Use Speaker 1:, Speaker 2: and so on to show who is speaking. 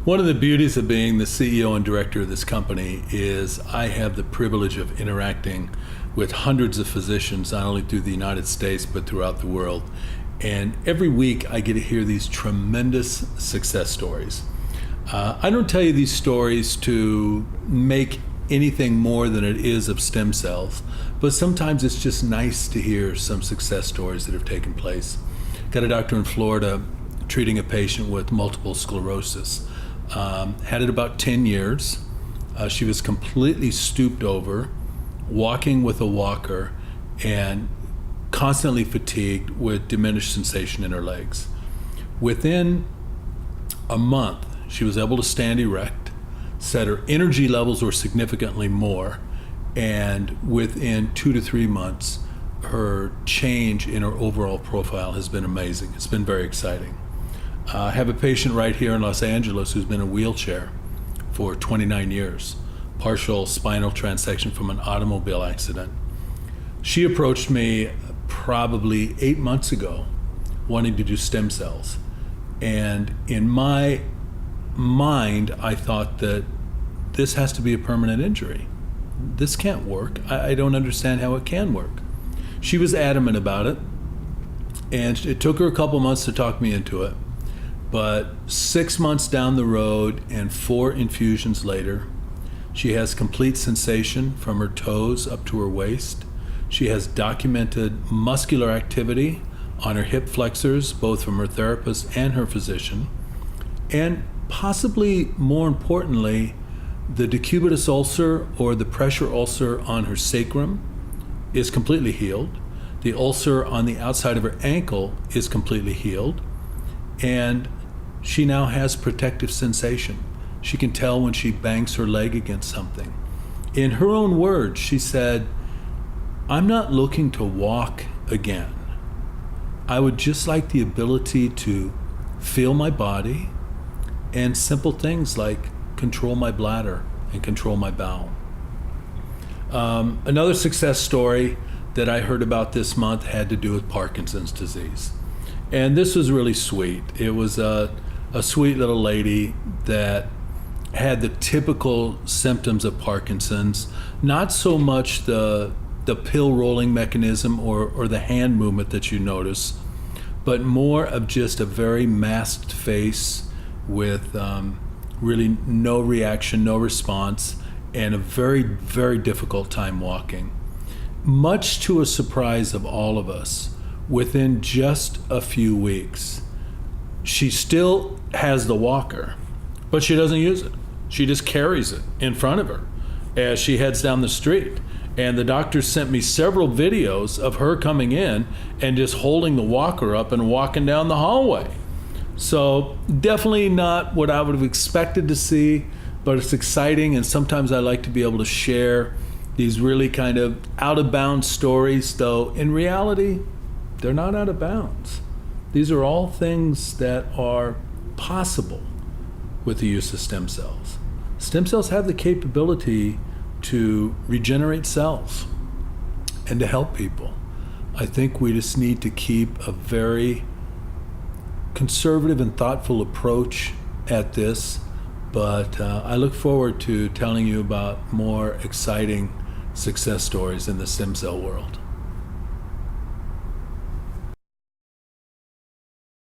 Speaker 1: One of the beauties of being the CEO and director of this company is I have the privilege of interacting with hundreds of physicians, not only through the United States, but throughout the world. And every week I get to hear these tremendous success stories. I don't tell you these stories to make anything more than it is of stem cells, but sometimes it's just nice to hear some success stories that have taken place. Got a doctor in Florida treating a patient with multiple sclerosis. Had it about 10 years. She was completely stooped over, walking with a walker, and constantly fatigued with diminished sensation in her legs. Within a month, she was able to stand erect, said her energy levels were significantly more, and within 2 to 3 months, her change in her overall profile has been amazing. It's been very exciting. I have a patient right here in Los Angeles who's been in a wheelchair for 29 years, partial spinal transection from an automobile accident. She approached me probably 8 months ago wanting to do stem cells. And in my mind, I thought that this has to be a permanent injury. This can't work. I don't understand how it can work. She was adamant about it, and it took her a couple months to talk me into it. But 6 months down the road and 4 infusions later, she has complete sensation from her toes up to her waist. She has documented muscular activity on her hip flexors, both from her therapist and her physician. And possibly more importantly, the decubitus ulcer or the pressure ulcer on her sacrum is completely healed. The ulcer on the outside of her ankle is completely healed. And she now has protective sensation. She can tell when she bangs her leg against something. In her own words, she said, "I'm not looking to walk again. I would just like the ability to feel my body and simple things like control my bladder and control my bowel." Another success story that I heard about this month had to do with Parkinson's disease. And this was really sweet. It was a sweet little lady that had the typical symptoms of Parkinson's, not so much the pill rolling mechanism or the hand movement that you notice, but more of just a very masked face with really no reaction, no response, and a very, very difficult time walking. Much to a surprise of all of us, within just a few weeks, she still has the walker, but she doesn't use it. She just carries it in front of her as she heads down the street. And the doctor sent me several videos of her coming in and just holding the walker up and walking down the hallway. So definitely not what I would have expected to see, but it's exciting. And sometimes I like to be able to share these really kind of out of bounds stories, though in reality, they're not out of bounds. These are all things that are possible with the use of stem cells. Stem cells have the capability to regenerate cells and to help people. I think we just need to keep a very conservative and thoughtful approach at this, but I look forward to telling you about more exciting success stories in the stem cell world.